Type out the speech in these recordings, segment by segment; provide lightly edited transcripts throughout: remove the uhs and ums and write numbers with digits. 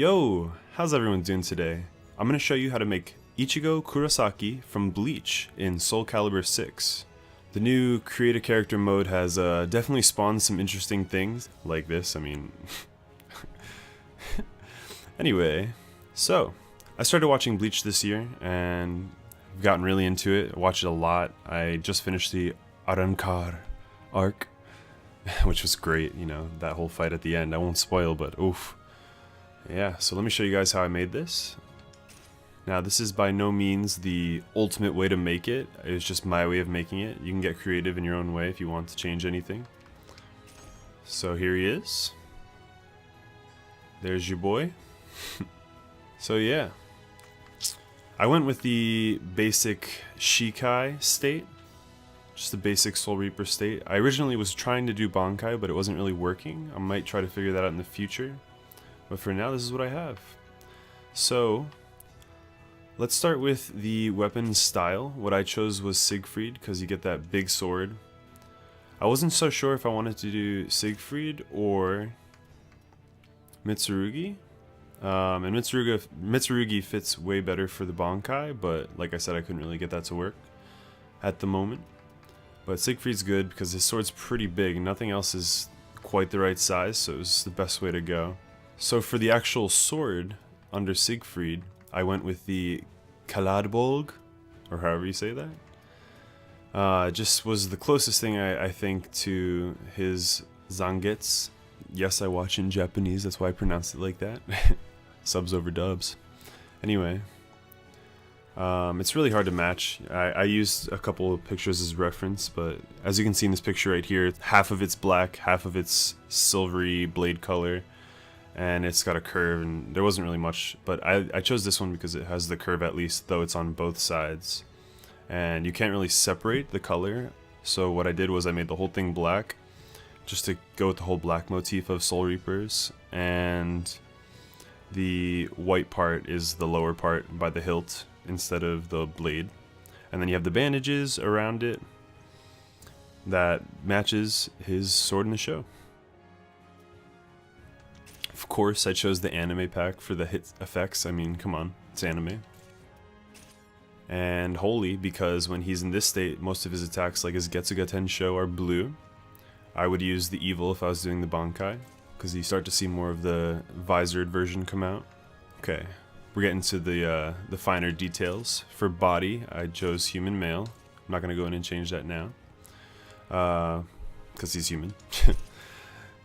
Yo, how's everyone doing today? I'm going to show you how to make Ichigo Kurosaki from Bleach in Soulcalibur 6. The new create a character mode has definitely spawned some interesting things, like this, Anyway, so, I started watching Bleach this year, and I've gotten really into it. I watched it a lot. I just finished the Arankar arc, which was great, you know, that whole fight at the end. I won't spoil, but oof. Yeah, so let me show you guys how I made this. Now, this is by no means the ultimate way to make it. It's just my way of making it. You can get creative in your own way if you want to change anything. So here he is. There's your boy. So yeah. I went with the basic Shikai state. Just the basic Soul Reaper state. I originally was trying to do Bankai, but it wasn't really working. I might try to figure that out in the future. But for now, this is what I have. So, let's start with the weapon style. What I chose was Siegfried, because you get that big sword. I wasn't so sure if I wanted to do Siegfried or Mitsurugi. And Mitsurugi fits way better for the Bankai, but like I said, I couldn't really get that to work at the moment. But Siegfried's good because his sword's pretty big. Nothing else is quite the right size, so it was the best way to go. So for the actual sword under Siegfried, I went with the Kaladbolg, or however you say that. Just was the closest thing I think to his Zangetsu. Yes, I watch in Japanese, that's why I pronounced it like that. Subs over dubs. Anyway, it's really hard to match. I used a couple of pictures as reference, but as you can see in this picture right here, half of it's black, half of it's silvery blade color. And it's got a curve, and there wasn't really much, but I chose this one because it has the curve at least, though it's on both sides. And you can't really separate the color, so what I did was I made the whole thing black, just to go with the whole black motif of Soul Reapers, and the white part is the lower part by the hilt instead of the blade. And then you have the bandages around it that matches his sword in the show. Of course, I chose the anime pack for the hit effects. I mean, come on, it's anime. And Holy, because when he's in this state, most of his attacks, like his Getsuga Tensho, are blue. I would use the Evil if I was doing the Bankai, because you start to see more of the visored version come out. Okay, we're getting to the finer details. For body, I chose human male. I'm not going to go in and change that now, because he's human.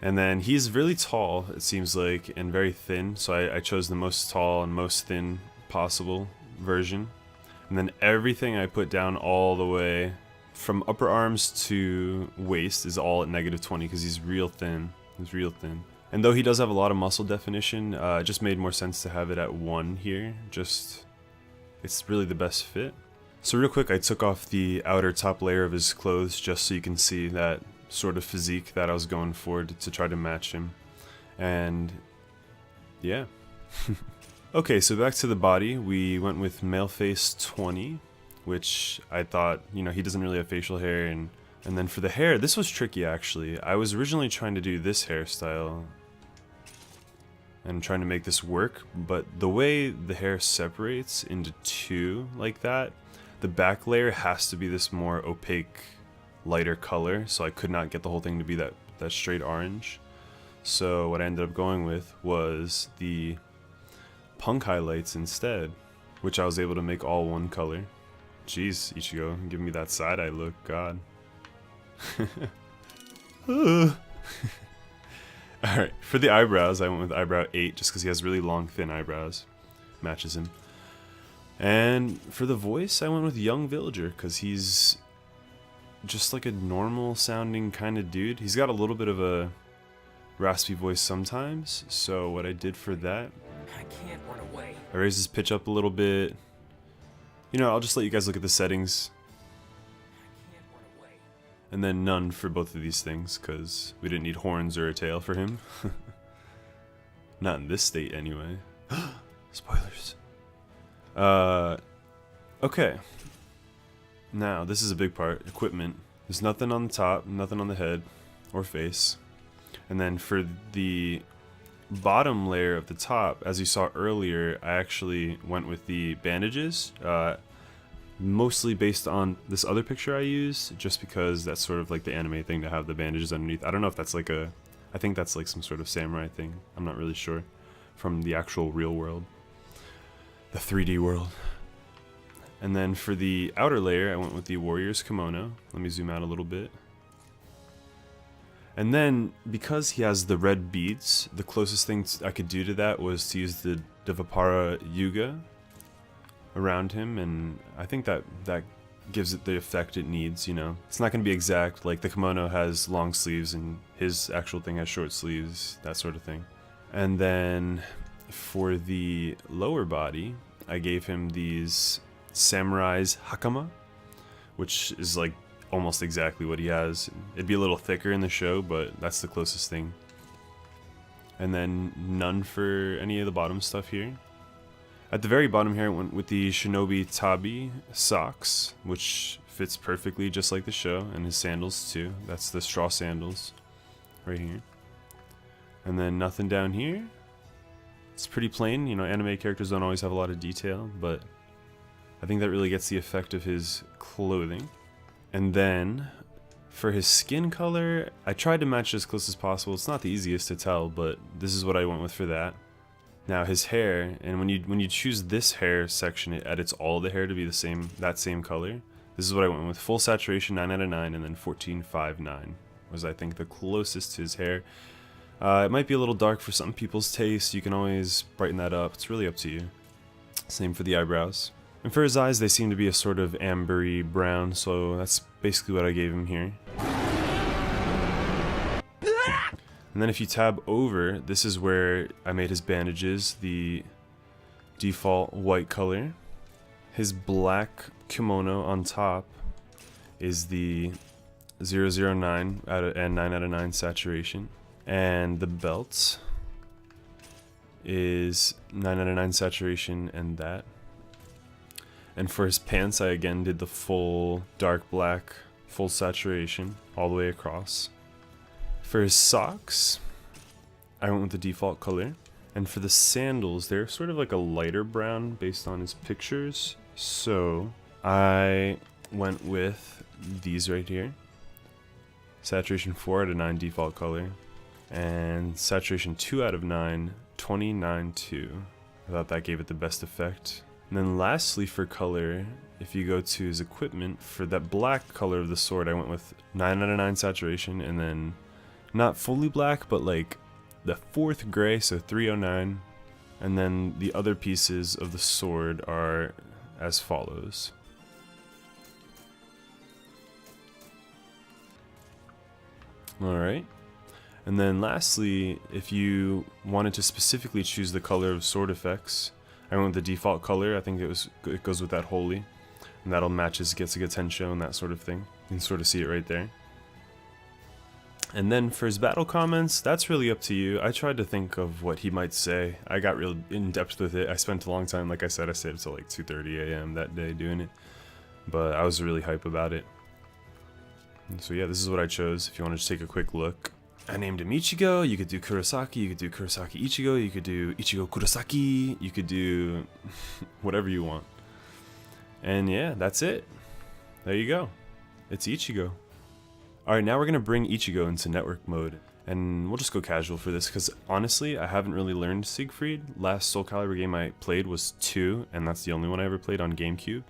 And then he's really tall, it seems like, and very thin, so I chose the most tall and most thin possible version. And then everything I put down all the way from upper arms to waist is all at -20 because he's real thin. He's real thin. And though he does have a lot of muscle definition, it just made more sense to have it at 1 here. Just, it's really the best fit. So real quick, I took off the outer top layer of his clothes just so you can see that sort of physique that I was going for to try to match him. And yeah. Okay, so back to the body. We went with male face 20, which I thought, you know, he doesn't really have facial hair. And then for the hair, this was tricky actually. I was originally trying to do this hairstyle and trying to make this work, but the way the hair separates into 2 like that, the back layer has to be this more opaque, lighter color, so I could not get the whole thing to be that straight orange. So what I ended up going with was the punk highlights instead, which I was able to make all 1 color. Jeez, Ichigo, give me that side-eye look, god. Alright, for the eyebrows, I went with eyebrow 8 just because he has really long, thin eyebrows. Matches him. And for the voice, I went with Young Villager because he's just like a normal sounding kind of dude. He's got a little bit of a raspy voice sometimes, so what I did for that, I can't run away. I raised his pitch up a little bit. You know, I'll just let you guys look at the settings. I can't run away. And then none for both of these things, because we didn't need horns or a tail for him. Not in this state anyway. Spoilers. Okay. Now, this is a big part. Equipment. There's nothing on the top, nothing on the head or face. And then for the bottom layer of the top, as you saw earlier, I actually went with the bandages, mostly based on this other picture I used, just because that's sort of like the anime thing to have the bandages underneath. I don't know if that's like I think that's like some sort of samurai thing. I'm not really sure from the actual real world, the 3D world. And then for the outer layer, I went with the warrior's kimono. Let me zoom out a little bit. And then, because he has the red beads, the closest thing I could do to that was to use the Devapara Yuga around him, and I think that gives it the effect it needs, you know. It's not going to be exact, like the kimono has long sleeves and his actual thing has short sleeves, that sort of thing. And then for the lower body, I gave him these samurai's hakama, which is like almost exactly what he has. It'd be a little thicker in the show, but that's the closest thing. And then none for any of the bottom stuff here. At the very bottom here, I went with the Shinobi Tabi socks, which fits perfectly just like the show, and his sandals too. That's the straw sandals right here. And then nothing down here. It's pretty plain, you know, anime characters don't always have a lot of detail, but I think that really gets the effect of his clothing. And then for his skin color, I tried to match it as close as possible. It's not the easiest to tell, but this is what I went with for that. Now his hair, and when you choose this hair section, it edits all the hair to be that same color. This is what I went with: full saturation 9 out of 9, and then 14.59 was, I think, the closest to his hair. It might be a little dark for some people's taste. You can always brighten that up. It's really up to you. Same for the eyebrows. And for his eyes, they seem to be a sort of ambery brown, so that's basically what I gave him here. And then if you tab over, this is where I made his bandages the default white color. His black kimono on top is the 009 and 9 out of 9 saturation. And the belt is 9 out of 9 saturation and that. And for his pants, I again did the full dark black, full saturation all the way across. For his socks, I went with the default color. And for the sandals, they're sort of like a lighter brown based on his pictures. So I went with these right here. Saturation 4 out of 9 default color. And saturation 2 out of 9, 29.2. I thought that gave it the best effect. And then lastly for color, if you go to his equipment, for that black color of the sword, I went with 9 out of 9 saturation, and then not fully black, but like the 4th gray, so 309. And then the other pieces of the sword are as follows. Alright. And then lastly, if you wanted to specifically choose the color of sword effects, I went with the default color. I think it goes with that holy, and that'll match his Getsuga Tensho and that sort of thing. You can sort of see it right there. And then for his battle comments, that's really up to you. I tried to think of what he might say. I got real in depth with it. I spent a long time, like I said, I stayed until like 2:30 a.m. that day doing it, but I was really hype about it. And so yeah, this is what I chose. If you want to just take a quick look. I named him Ichigo. You could do Kurosaki, you could do Kurosaki Ichigo, you could do Ichigo Kurosaki, you could do whatever you want. And yeah, that's it. There you go. It's Ichigo. Alright, now we're going to bring Ichigo into network mode. And we'll just go casual for this, because honestly, I haven't really learned Siegfried. Last Soulcalibur game I played was 2, and that's the only one I ever played on GameCube.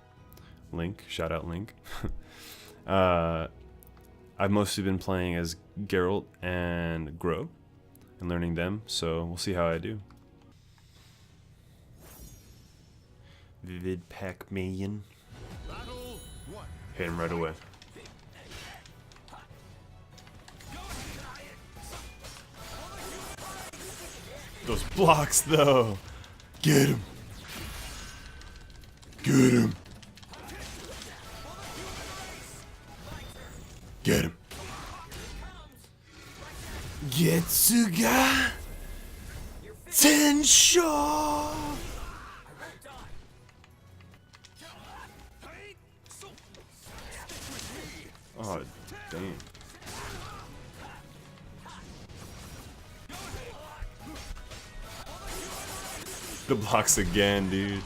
Link, shout out Link. I've mostly been playing as Geralt and Gro and learning them, so we'll see how I do. Vivid Pac-Man. Hit him right away. Those blocks though. Get him. Get him. Get him. Getsuga Tensho. Oh, damn. The blocks again, dude.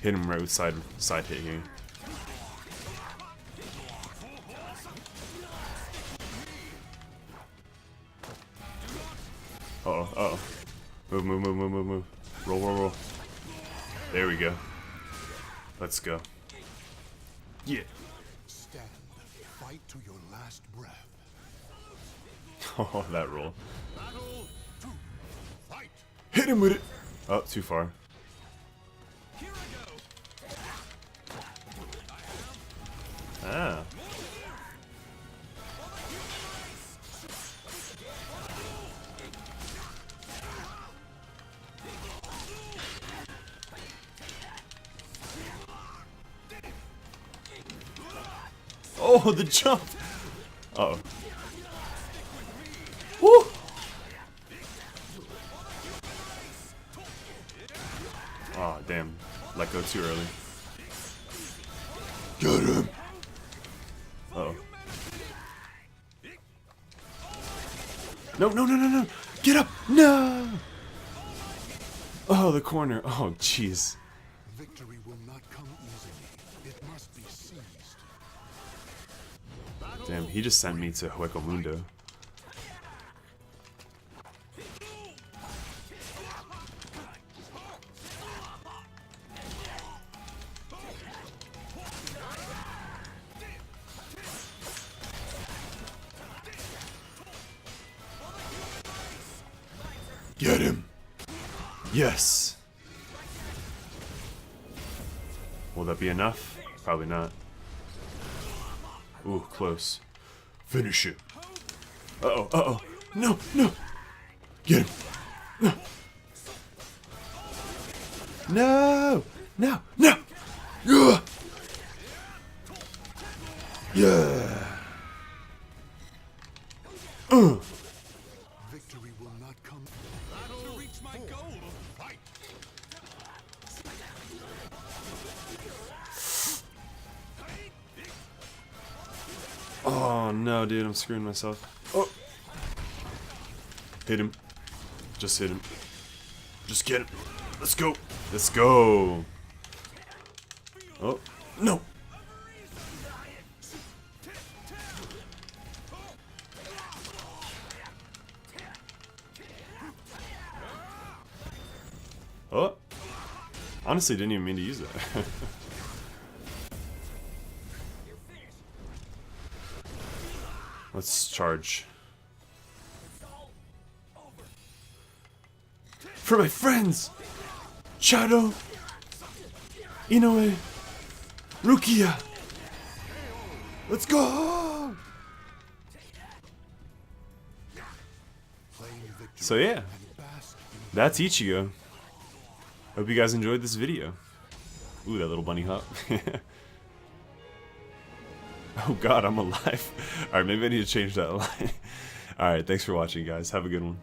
Hit him right with side hit here. Uh-oh, uh-oh. Move. Roll. There we go. Let's go. Yeah. Stand. Fight to your last breath. Oh, that roll. Battle 2. Fight. Hit him with it. Oh, too far. Ah. Oh, the jump! Uh-oh. Woo! Oh, damn. Let go too early. Get him! Uh-oh. No! Get up! No! Oh, the corner. Oh, jeez. Victory will not come easily. It must be seized. Damn, he just sent me to Hueco Mundo. Get him! Yes! Will that be enough? Probably not. Ooh, close. Finish it. Uh-oh. No! Get him! No! Yeah! Victory will not come. Battle to reach my goal. Fight. Oh no, dude, I'm screwing myself. Oh! Hit him. Just hit him. Just get him. Let's go. Oh, no! Oh! Honestly, didn't even mean to use that. Let's charge. For my friends! Shadow! Inoue! Rukia! Let's go! So yeah, that's Ichigo. Hope you guys enjoyed this video. Ooh, that little bunny hop. Oh god, I'm alive. Alright, maybe I need to change that line. Alright, thanks for watching, guys. Have a good one.